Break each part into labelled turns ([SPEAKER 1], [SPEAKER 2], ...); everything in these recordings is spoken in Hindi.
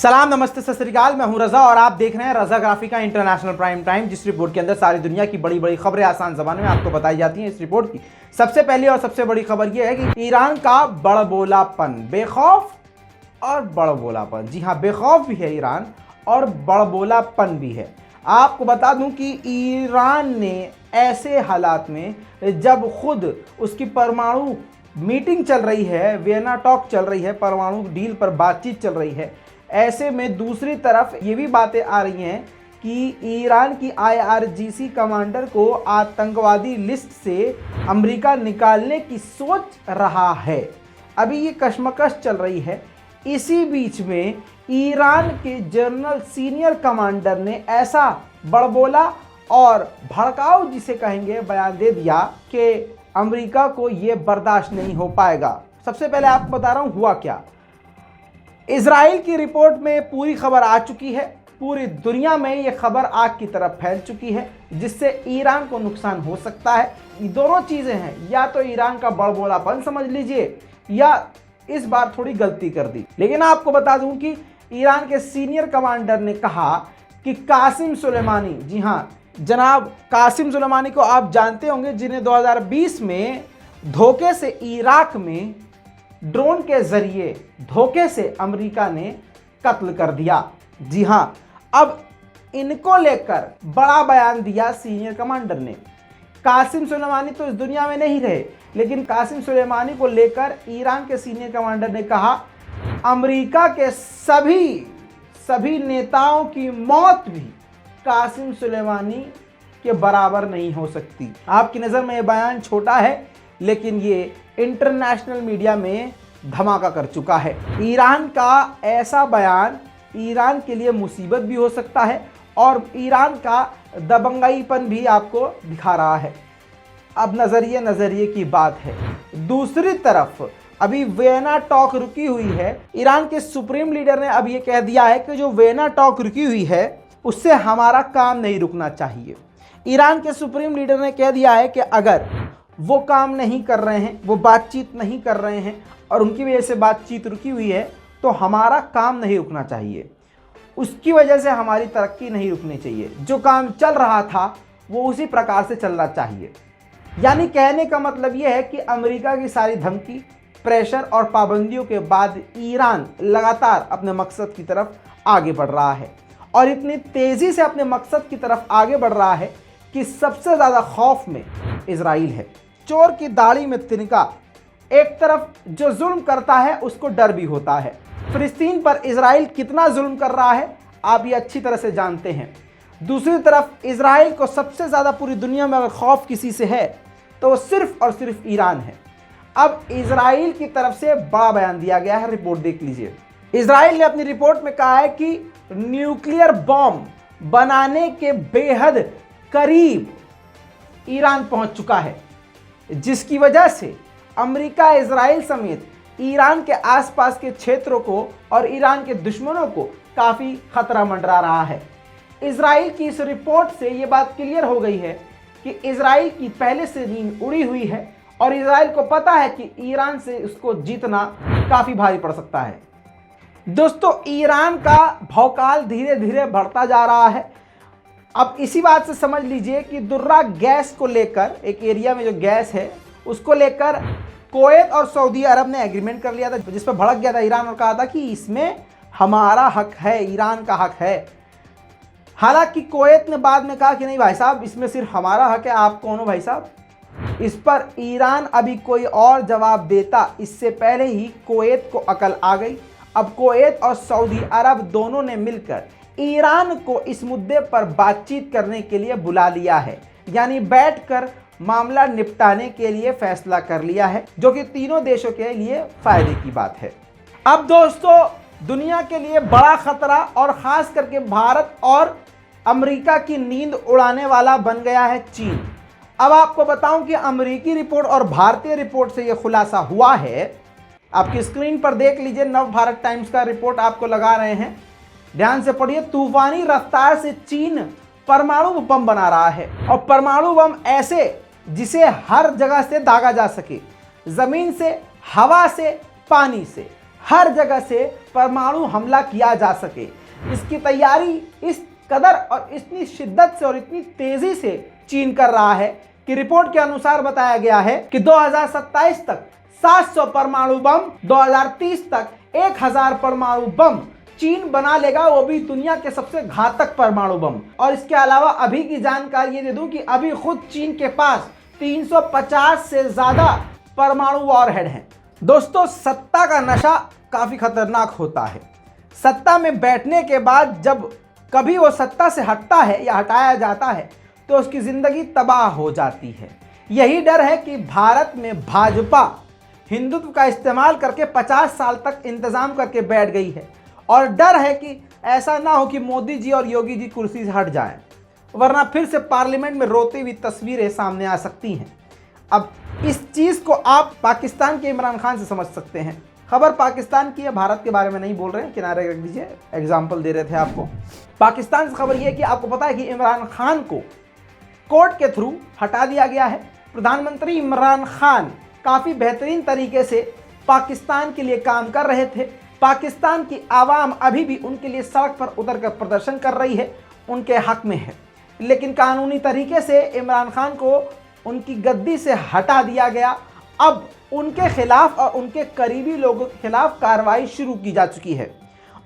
[SPEAKER 1] सलाम, नमस्ते, सत श्री अकाल। मैं हूं रजा और आप देख रहे हैं रजा ग्राफी का इंटरनेशनल प्राइम टाइम, जिस रिपोर्ट के अंदर सारी दुनिया की बड़ी बड़ी खबरें आसान ज़बान में आपको बताई जाती हैं। इस रिपोर्ट की सबसे पहली और सबसे बड़ी खबर यह है कि ईरान का बड़बोलापन, बेखौफ और बड़बोलापन। जी हाँ, बेखौफ भी है ईरान और बड़बोलापन भी है। आपको बता दूं कि ईरान ने ऐसे हालात में, जब खुद उसकी परमाणु मीटिंग चल रही है, वियना टॉक चल रही है, परमाणु डील पर बातचीत चल रही है, ऐसे में दूसरी तरफ ये भी बातें आ रही हैं कि ईरान की IRGC कमांडर को आतंकवादी लिस्ट से अमेरिका निकालने की सोच रहा है। अभी ये कशमकश चल रही है। इसी बीच में ईरान के जनरल सीनियर कमांडर ने ऐसा बड़बोला और भड़काऊ, जिसे कहेंगे, बयान दे दिया कि अमेरिका को ये बर्दाश्त नहीं हो पाएगा। सबसे पहले आपको बता रहा हूँ हुआ क्या। इजराइल की रिपोर्ट में पूरी खबर आ चुकी है, पूरी दुनिया में ये खबर आग की तरफ फैल चुकी है, जिससे ईरान को नुकसान हो सकता है। ये दोनों चीज़ें हैं, या तो ईरान का बड़बोलापन समझ लीजिए, या इस बार थोड़ी गलती कर दी। लेकिन आपको बता दूं कि ईरान के सीनियर कमांडर ने कहा कि कासिम सुलेमानी, जी हाँ जनाब कासिम सुलेमानी को आप जानते होंगे, जिन्हें 2020 में धोखे से इराक में ड्रोन के जरिए धोखे से अमेरिका ने कत्ल कर दिया। जी हाँ, अब इनको लेकर बड़ा बयान दिया सीनियर कमांडर ने। कासिम सुलेमानी तो इस दुनिया में नहीं रहे, लेकिन कासिम सुलेमानी को लेकर ईरान के सीनियर कमांडर ने कहा, अमेरिका के सभी नेताओं की मौत भी कासिम सुलेमानी के बराबर नहीं हो सकती। आपकी नज़र में ये बयान छोटा है, लेकिन ये इंटरनेशनल मीडिया में धमाका कर चुका है। ईरान का ऐसा बयान ईरान के लिए मुसीबत भी हो सकता है और ईरान का दबंगाईपन भी आपको दिखा रहा है। अब नज़रिए की बात है। दूसरी तरफ अभी वियना टॉक रुकी हुई है। ईरान के सुप्रीम लीडर ने अब ये कह दिया है कि जो वियना टॉक रुकी हुई है उससे हमारा काम नहीं रुकना चाहिए। ईरान के सुप्रीम लीडर ने कह दिया है कि अगर वो काम नहीं कर रहे हैं, वो बातचीत नहीं कर रहे हैं और उनकी वजह से बातचीत रुकी हुई है, तो हमारा काम नहीं रुकना चाहिए। उसकी वजह से हमारी तरक्की नहीं रुकनी चाहिए। जो काम चल रहा था वो उसी प्रकार से चलना चाहिए। यानी कहने का मतलब ये है कि अमेरिका की सारी धमकी, प्रेशर और पाबंदियों के बाद ईरान लगातार अपने मकसद की तरफ आगे बढ़ रहा है, और इतनी तेज़ी से अपने मकसद की तरफ आगे बढ़ रहा है कि सबसे ज़्यादा खौफ में इजराइल है। चोर की दाढ़ी में तिनका। एक तरफ जो जुल्म करता है उसको डर भी होता है। फिलिस्तीन पर इजराइल कितना जुल्म कर रहा है आप ये अच्छी तरह से जानते हैं। दूसरी तरफ इजराइल को सबसे ज़्यादा पूरी दुनिया में अगर खौफ किसी से है तो वो सिर्फ और सिर्फ ईरान है। अब इजराइल की तरफ से बड़ा बयान दिया गया है, रिपोर्ट देख लीजिए। इजराइल ने अपनी रिपोर्ट में कहा है कि न्यूक्लियर बॉम्ब बनाने के बेहद करीब ईरान पहुंच चुका है, जिसकी वजह से अमेरिका, इजराइल समेत ईरान के आसपास के क्षेत्रों को और ईरान के दुश्मनों को काफ़ी खतरा मंडरा रहा है। इजराइल की इस रिपोर्ट से ये बात क्लियर हो गई है कि इजराइल की पहले से नींद उड़ी हुई है और इजराइल को पता है कि ईरान से उसको जीतना काफ़ी भारी पड़ सकता है। दोस्तों, ईरान का भौकाल धीरे धीरे बढ़ता जा रहा है। अब इसी बात से समझ लीजिए कि दुर्रा गैस को लेकर, एक एरिया में जो गैस है उसको लेकर कुवैत और सऊदी अरब ने एग्रीमेंट कर लिया था, जिस पर भड़क गया था ईरान और कहा था कि इसमें हमारा हक है, ईरान का हक है। हालांकि कुवैत ने बाद में कहा कि नहीं भाई साहब, इसमें सिर्फ हमारा हक है, आप कौन हो भाई साहब। इस पर ईरान अभी कोई और जवाब देता इससे पहले ही कुवैत को अकल आ गई। अब कुवैत और सऊदी अरब दोनों ने मिलकर ईरान को इस मुद्दे पर बातचीत करने के लिए बुला लिया है, यानी बैठकर मामला निपटाने के लिए फैसला कर लिया है, जो कि तीनों देशों के लिए फायदे की बात है। अब दोस्तों, दुनिया के लिए बड़ा खतरा और खास करके भारत और अमेरिका की नींद उड़ाने वाला बन गया है चीन। अब आपको बताऊं कि अमेरिकी रिपोर्ट और भारतीय रिपोर्ट से यह खुलासा हुआ है। आपकी स्क्रीन पर देख लीजिए, नव भारत टाइम्स का रिपोर्ट आपको लगा रहे हैं, ध्यान से पढ़िए। तूफानी रफ्तार से चीन परमाणु बम बना रहा है, और परमाणु बम ऐसे जिसे हर जगह से दागा जा सके, जमीन से, हवा से, पानी से, हर जगह से परमाणु हमला किया जा सके। इसकी तैयारी इस कदर और इतनी शिद्दत से और इतनी तेजी से चीन कर रहा है कि रिपोर्ट के अनुसार बताया गया है कि 2027 तक 700 परमाणु बम, 2030 तक 1000 परमाणु बम चीन बना लेगा, वो भी दुनिया के सबसे घातक परमाणु बम। और इसके अलावा अभी की जानकारी ये दे दूं कि अभी खुद चीन के पास 350 से ज्यादा परमाणु वॉरहेड हैं। दोस्तों, सत्ता का नशा काफी खतरनाक होता है। सत्ता में बैठने के बाद जब कभी वो सत्ता से हटता है या हटाया जाता है तो उसकी जिंदगी तबाह हो जाती है। यही डर है कि भारत में भाजपा हिंदुत्व का इस्तेमाल करके 50 साल तक इंतजाम करके बैठ गई है, और डर है कि ऐसा ना हो कि मोदी जी और योगी जी कुर्सी से हट जाएं, वरना फिर से पार्लियामेंट में रोती हुई तस्वीरें सामने आ सकती हैं। अब इस चीज़ को आप पाकिस्तान के इमरान खान से समझ सकते हैं। खबर पाकिस्तान की है, भारत के बारे में नहीं बोल रहे हैं, किनारे रख दीजिए, एग्जाम्पल दे रहे थे आपको। पाकिस्तान से खबर यह है कि आपको पता है कि इमरान खान को कोर्ट के थ्रू हटा दिया गया है। प्रधानमंत्री इमरान खान काफ़ी बेहतरीन तरीके से पाकिस्तान के लिए काम कर रहे थे। पाकिस्तान की आवाम अभी भी उनके लिए सड़क पर उतर कर प्रदर्शन कर रही है, उनके हक में है, लेकिन कानूनी तरीके से इमरान खान को उनकी गद्दी से हटा दिया गया। अब उनके खिलाफ और उनके करीबी लोगों के खिलाफ कार्रवाई शुरू की जा चुकी है।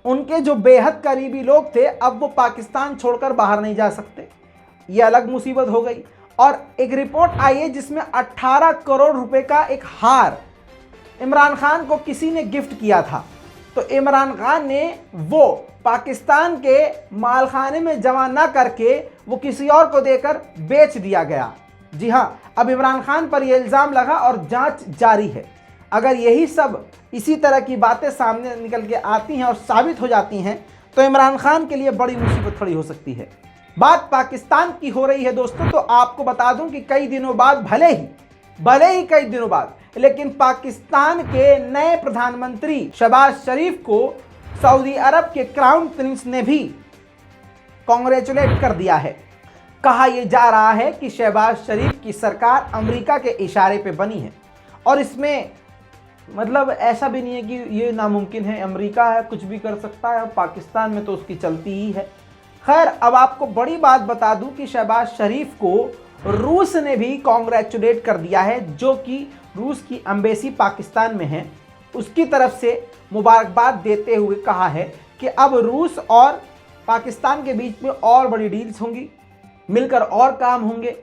[SPEAKER 1] उनके जो बेहद करीबी लोग थे, अब वो पाकिस्तान छोड़कर बाहर नहीं जा सकते। ये अलग मुसीबत हो गई। और एक रिपोर्ट आई है जिसमें 18 करोड़ रुपए का एक हार इमरान खान को किसी ने गिफ्ट किया था, तो इमरान खान ने वो पाकिस्तान के मालखाने में जमा ना करके वो किसी और को देकर बेच दिया गया। जी हाँ, अब इमरान खान पर यह इल्ज़ाम लगा और जांच जारी है। अगर यही सब इसी तरह की बातें सामने निकल के आती हैं और साबित हो जाती हैं तो इमरान खान के लिए बड़ी मुसीबत खड़ी हो सकती है। बात पाकिस्तान की हो रही है दोस्तों, तो आपको बता दूं कि कई दिनों बाद, भले ही कई दिनों बाद, लेकिन पाकिस्तान के नए प्रधानमंत्री शहबाज शरीफ को सऊदी अरब के क्राउन प्रिंस ने भी कांग्रेचुलेट कर दिया है। कहा यह जा रहा है कि शहबाज शरीफ की सरकार अमेरिका के इशारे पे बनी है, और इसमें मतलब ऐसा भी नहीं है कि ये नामुमकिन है, अमेरिका है कुछ भी कर सकता है, पाकिस्तान में तो उसकी चलती ही है। खैर, अब आपको बड़ी बात बता दूं कि शहबाज शरीफ को रूस ने भी कांग्रेचुलेट कर दिया है, जो कि रूस की एम्बेसी पाकिस्तान में है, उसकी तरफ से मुबारकबाद देते हुए कहा है कि अब रूस और पाकिस्तान के बीच में और बड़ी डील्स होंगी, मिलकर और काम होंगे,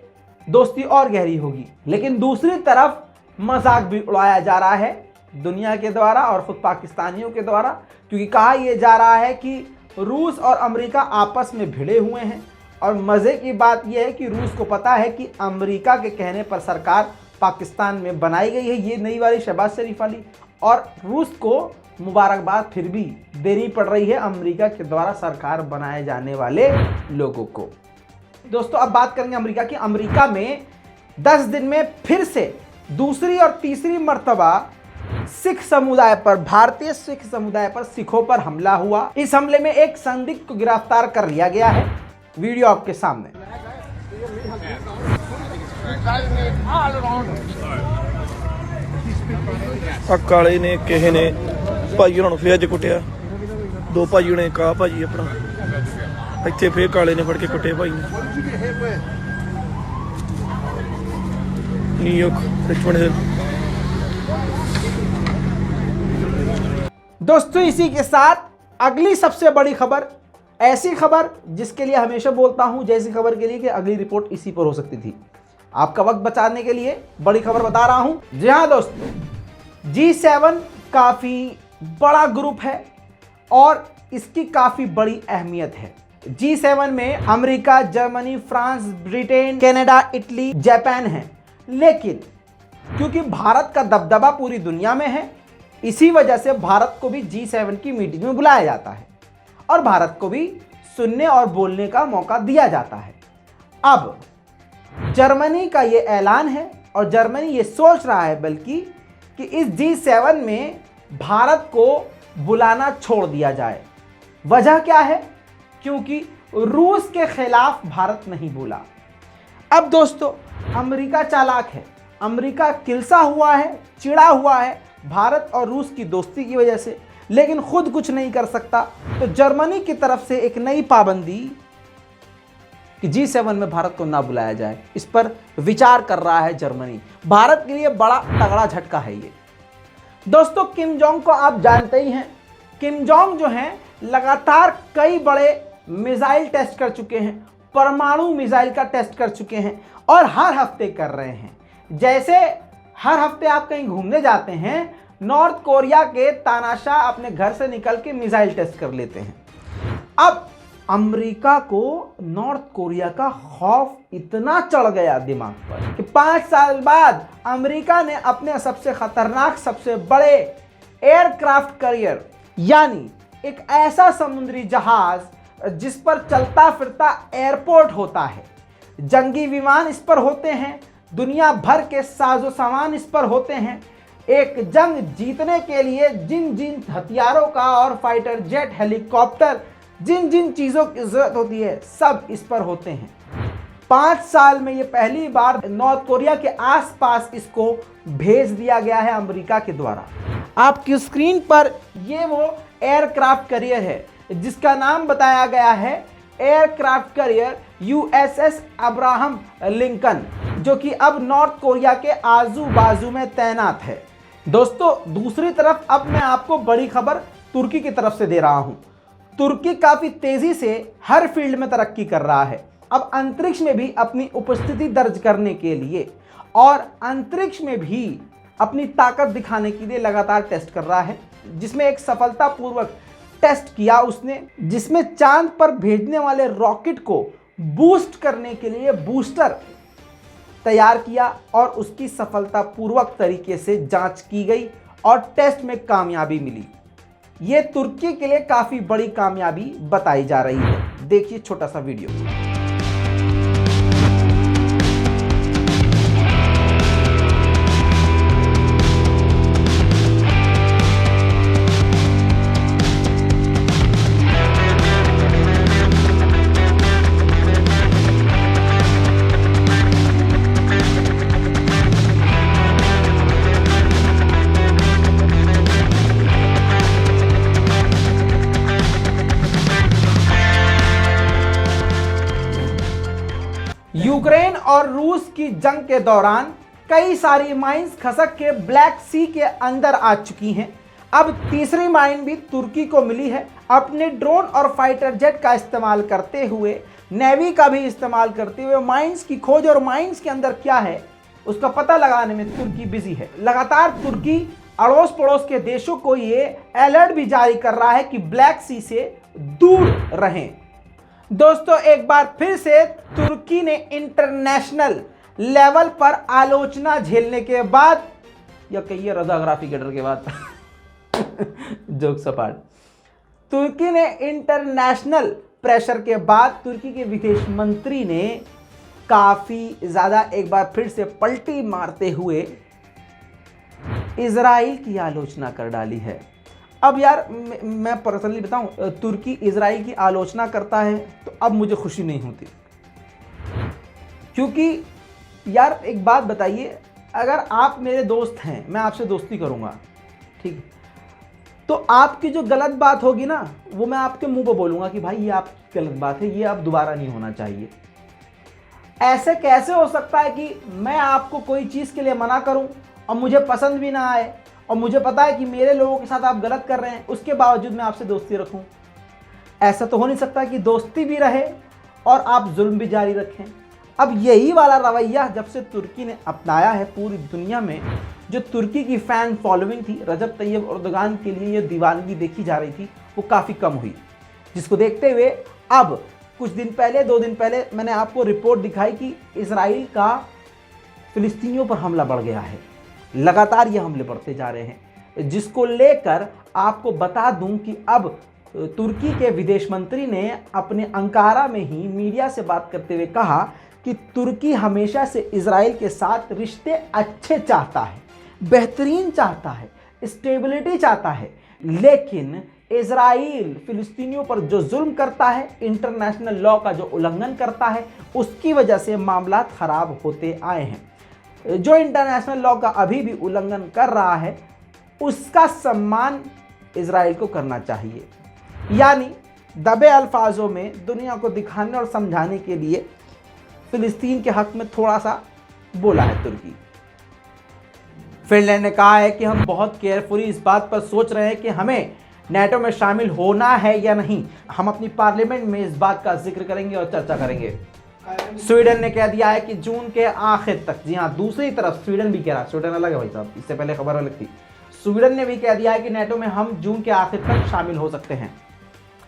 [SPEAKER 1] दोस्ती और गहरी होगी। लेकिन दूसरी तरफ मजाक भी उड़ाया जा रहा है दुनिया के द्वारा और खुद पाकिस्तानियों के द्वारा, क्योंकि कहा यह जा रहा है कि रूस और अमेरिका आपस में भिड़े हुए हैं। और मज़े की बात यह है कि रूस को पता है कि अमेरिका के कहने पर सरकार पाकिस्तान में बनाई गई है, ये नई वाली शहबाज शरीफ वाली, और रूस को मुबारकबाद फिर भी देनी पड़ रही है अमेरिका के द्वारा सरकार बनाए जाने वाले लोगों को। दोस्तों, अब बात करेंगे अमेरिका की। अमेरिका में 10 दिन में फिर से दूसरी और तीसरी मर्तबा सिख समुदाय पर, भारतीय सिख समुदाय पर, सिखों पर हमला हुआ। इस हमले में एक संदिग्ध को गिरफ्तार कर लिया गया है। वीडियो आपके सामने।
[SPEAKER 2] काले ने किसी ने भाई होना फिर अज कुटिया, 2 भाई ने, कहा भाई अपना इतने फिर काले ने फड़ के कुटे भाई ने। New York, Richmond.
[SPEAKER 1] दोस्तों, इसी के साथ अगली सबसे बड़ी खबर, ऐसी खबर जिसके लिए हमेशा बोलता हूं, जैसी खबर के लिए कि अगली रिपोर्ट इसी पर हो सकती थी, आपका वक्त बचाने के लिए बड़ी खबर बता रहा हूं। जी हां दोस्तों, G7 काफी बड़ा ग्रुप है और इसकी काफी बड़ी अहमियत है। G7 में America, Germany, France, Britain, Canada, Italy, Japan है। लेकिन क्योंकि भारत का दबदबा पूरी दुनिया में है, इसी वजह से भारत को भी G7 की मीटिंग में बुलाया जाता है और भारत को भी सुनने और बोलने का मौका दिया जाता है। अब जर्मनी का ये ऐलान है और जर्मनी ये सोच रहा है बल्कि कि इस G7 में भारत को बुलाना छोड़ दिया जाए। वजह क्या है? क्योंकि रूस के खिलाफ भारत नहीं बोला। अब दोस्तों, अमेरिका चालाक है, अमेरिका किलसा हुआ है, चिढ़ा हुआ है भारत और रूस की दोस्ती की वजह से। लेकिन खुद कुछ नहीं कर सकता, तो जर्मनी की तरफ से एक नई पाबंदी कि G7 में भारत को ना बुलाया जाए, इस पर विचार कर रहा है जर्मनी। भारत के लिए बड़ा तगड़ा झटका है ये। दोस्तों, किम जोंग को आप जानते ही हैं। किम जोंग जो हैं लगातार कई बड़े मिसाइल टेस्ट कर चुके हैं, परमाणु मिसाइल का टेस्ट कर चुके हैं और हर हफ्ते कर रहे हैं। जैसे हर हफ्ते आप कहीं घूमने जाते हैं, नॉर्थ कोरिया के तानाशाह अपने घर से निकल के मिसाइल टेस्ट कर लेते हैं। अब अमेरिका को नॉर्थ कोरिया का खौफ इतना चढ़ गया दिमाग पर कि 5 साल बाद अमेरिका ने अपने सबसे खतरनाक, सबसे बड़े एयरक्राफ्ट कैरियर यानी एक ऐसा समुद्री जहाज जिस पर चलता फिरता एयरपोर्ट होता है, जंगी विमान इस पर होते हैं, दुनिया भर के साजो सामान इस पर होते हैं, एक जंग जीतने के लिए जिन जिन हथियारों का और फाइटर जेट, हेलीकॉप्टर, जिन जिन चीज़ों की जरूरत होती है सब इस पर होते हैं। 5 साल में ये पहली बार नॉर्थ कोरिया के आसपास इसको भेज दिया गया है अमेरिका के द्वारा। आपकी स्क्रीन पर ये वो एयरक्राफ्ट कैरियर है जिसका नाम बताया गया है aircraft carrier USS Abraham Lincoln, जो कि अब नॉर्थ कोरिया के आजू बाजू में तैनात है। दोस्तों, दूसरी तरफ अब मैं आपको बड़ी खबर तुर्की की तरफ से दे रहा हूं। तुर्की काफी तेजी से हर फील्ड में तरक्की कर रहा है। अब अंतरिक्ष में भी अपनी उपस्थिति दर्ज करने के लिए और अंतरिक्ष में भी अपनी ताकत दिखाने के लिए लगातार टेस्ट कर रहा है, जिसमें एक सफलतापूर्वक टेस्ट किया उसने, जिसमें चांद पर भेजने वाले रॉकेट को बूस्ट करने के लिए बूस्टर तैयार किया और उसकी सफलतापूर्वक तरीके से जांच की गई और टेस्ट में कामयाबी मिली। ये तुर्की के लिए काफी बड़ी कामयाबी बताई जा रही है। देखिए छोटा सा वीडियो। यूक्रेन और रूस की जंग के दौरान कई सारी माइंस खसक के ब्लैक सी के अंदर आ चुकी हैं। अब तीसरी माइन भी तुर्की को मिली है। अपने ड्रोन और फाइटर जेट का इस्तेमाल करते हुए, नेवी का भी इस्तेमाल करते हुए माइंस की खोज और माइंस के अंदर क्या है उसका पता लगाने में तुर्की बिजी है। लगातार तुर्की अड़ोस पड़ोस के देशों को ये अलर्ट भी जारी कर रहा है कि ब्लैक सी से दूर रहें। दोस्तों, एक बार फिर से तुर्की ने इंटरनेशनल लेवल पर आलोचना झेलने के बाद, या कहिए रजाग्राफी के डर के बाद जोक सपाट, तुर्की ने इंटरनेशनल प्रेशर के बाद तुर्की के विदेश मंत्री ने काफी ज्यादा एक बार फिर से पलटी मारते हुए इजराइल की आलोचना कर डाली है। अब यार मैं पर्सनली बताऊं, तुर्की इजराइल की आलोचना करता है तो अब मुझे खुशी नहीं होती, क्योंकि यार एक बात बताइए, अगर आप मेरे दोस्त हैं, मैं आपसे दोस्ती करूंगा, ठीक, तो आपकी जो गलत बात होगी ना वो मैं आपके मुंह पे बोलूंगा कि भाई ये आपकी गलत बात है, ये अब दोबारा नहीं होना चाहिए। ऐसे कैसे हो सकता है कि मैं आपको कोई चीज़ के लिए मना करूं और मुझे पसंद भी ना आए और मुझे पता है कि मेरे लोगों के साथ आप गलत कर रहे हैं, उसके बावजूद मैं आपसे दोस्ती रखूं? ऐसा तो हो नहीं सकता कि दोस्ती भी रहे और आप जुल्म भी जारी रखें। अब यही वाला रवैया जब से तुर्की ने अपनाया है पूरी दुनिया में, जो तुर्की की फ़ैन फॉलोइंग थी, रजब तैयब एर्दोगान के लिए ये दीवानगी देखी जा रही थी, वो काफ़ी कम हुई, जिसको देखते हुए अब कुछ दिन पहले, 2 दिन पहले मैंने आपको रिपोर्ट दिखाई कि इजराइल का फिलिस्तीनियों पर हमला बढ़ गया है। लगातार ये हमले बढ़ते जा रहे हैं, जिसको लेकर आपको बता दूं कि अब तुर्की के विदेश मंत्री ने अपने अंकारा में ही मीडिया से बात करते हुए कहा कि तुर्की हमेशा से इजराइल के साथ रिश्ते अच्छे चाहता है, बेहतरीन चाहता है, स्टेबिलिटी चाहता है, लेकिन इजराइल फिलिस्तीनियों पर जो जुल्म करता है, इंटरनेशनल लॉ का जो उल्लंघन करता है, उसकी वजह से मामला खराब होते आए हैं। जो इंटरनेशनल लॉ का अभी भी उल्लंघन कर रहा है उसका सम्मान इजराइल को करना चाहिए। यानी दबे अल्फाजों में दुनिया को दिखाने और समझाने के लिए फिलिस्तीन के हक में थोड़ा सा बोला है तुर्की। फिनलैंड ने कहा है कि हम बहुत केयरफुली इस बात पर सोच रहे हैं कि हमें नेटो में शामिल होना है या नहीं। हम अपनी पार्लियामेंट में इस बात का जिक्र करेंगे और चर्चा करेंगे। स्वीडन ने कह दिया है कि जून के आखिर तक, जी हाँ, दूसरी तरफ स्वीडन भी कह रहा है, स्वीडन अलग है भाई साहब, इससे पहले खबर अलग थी। स्वीडन ने भी कह दिया है कि नेटो में हम जून के आखिर तक शामिल हो सकते हैं।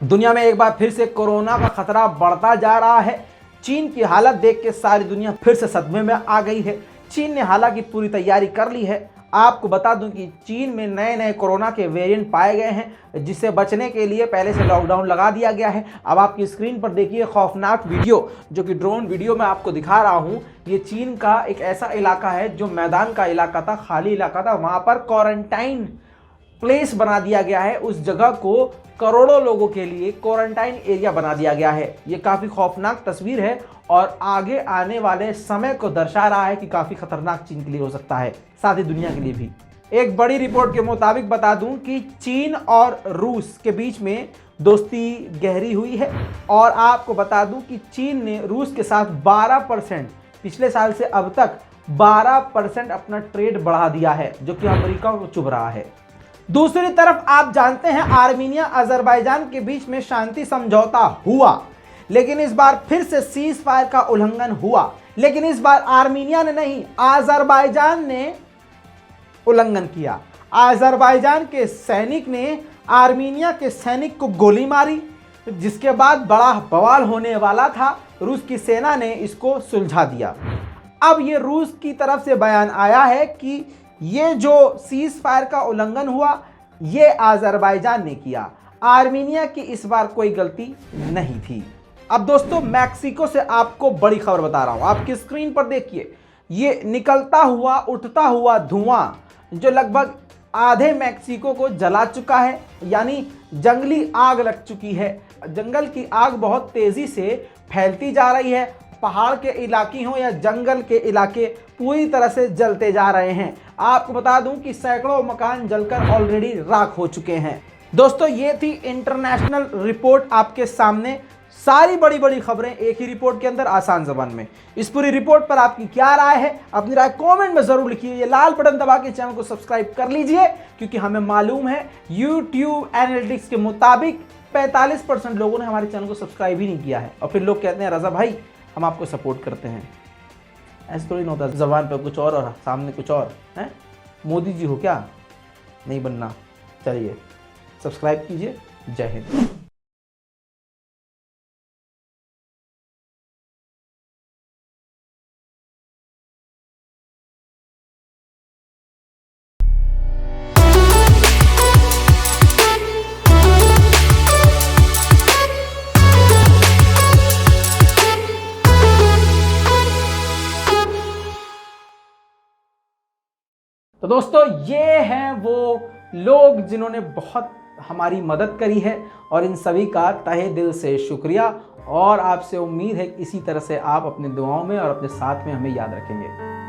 [SPEAKER 1] दुनिया में एक बार फिर से कोरोना का खतरा बढ़ता जा रहा है। चीन की हालत देख के सारी दुनिया फिर से सदमे में आ गई है। चीन ने हालांकि पूरी तैयारी कर ली है। आपको बता दूं कि चीन में नए नए कोरोना के वेरिएंट पाए गए हैं, जिससे बचने के लिए पहले से लॉकडाउन लगा दिया गया है। अब आपकी स्क्रीन पर देखिए खौफनाक वीडियो, जो कि ड्रोन वीडियो मैं आपको दिखा रहा हूं। ये चीन का एक ऐसा इलाका है जो मैदान का इलाका था, खाली इलाका था, वहां पर क्वारंटाइन प्लेस बना दिया गया है। उस जगह को करोड़ों लोगों के लिए क्वारंटाइन एरिया बना दिया गया है। ये काफ़ी खौफनाक तस्वीर है और आगे आने वाले समय को दर्शा रहा है कि काफ़ी खतरनाक चीन के लिए हो सकता है, साथ ही दुनिया के लिए भी। एक बड़ी रिपोर्ट के मुताबिक बता दूं कि चीन और रूस के बीच में दोस्ती गहरी हुई है और आपको बता दूं कि चीन ने रूस के साथ 12% पिछले साल से अब तक 12% अपना ट्रेड बढ़ा दिया है, जो कि अमेरिका को चुभ रहा है। दूसरी तरफ आप जानते हैं आर्मीनिया अजरबैजान के बीच में शांति समझौता हुआ, लेकिन इस बार फिर से सीज फायर का उल्लंघन हुआ। लेकिन इस बार आर्मीनिया ने नहीं, अजरबैजान ने उल्लंघन किया। अजरबैजान के सैनिक ने आर्मीनिया के सैनिक को गोली मारी, जिसके बाद बड़ा बवाल होने वाला था। रूस की सेना ने इसको सुलझा दिया। अब ये रूस की तरफ से बयान आया है कि ये जो सीज फायर का उल्लंघन हुआ, ये अजरबैजान ने किया, आर्मीनिया की इस बार कोई गलती नहीं थी। अब दोस्तों मैक्सिको से आपको बड़ी खबर बता रहा हूं, आपकी स्क्रीन पर देखिए। ये निकलता हुआ उठता हुआ धुआं जो लगभग आधे मैक्सिको को जला चुका है, यानी जंगली आग लग चुकी है। जंगल की आग बहुत तेजी से फैलती जा रही है। पहाड़ के इलाके हों या जंगल के इलाके पूरी तरह से जलते जा रहे हैं। आपको बता दूं कि सैकड़ों मकान जलकर ऑलरेडी राख हो चुके हैं। दोस्तों ये थी इंटरनेशनल रिपोर्ट आपके सामने, सारी बड़ी बड़ी खबरें एक ही रिपोर्ट के अंदर आसान जबान में। इस पूरी रिपोर्ट पर आपकी क्या राय है, अपनी राय कमेंट में जरूर लिखिए। ये लाल बटन दबा के चैनल को सब्सक्राइब कर लीजिए, क्योंकि हमें मालूम है यूट्यूब एनालिटिक्स के मुताबिक 45% लोगों ने हमारे चैनल को सब्सक्राइब ही नहीं किया है। और फिर लोग कहते हैं रजा भाई हम आपको सपोर्ट करते हैं। ऐसा थोड़ी ना होता, जबान पे कुछ और सामने कुछ और है। मोदी जी हो क्या, नहीं बनना। चलिए सब्सक्राइब कीजिए। जय हिंद। तो दोस्तों ये हैं वो लोग जिन्होंने बहुत हमारी मदद करी है, और इन सभी का तहे दिल से शुक्रिया। और आपसे उम्मीद है कि इसी तरह से आप अपनी दुआओं में और अपने साथ में हमें याद रखेंगे।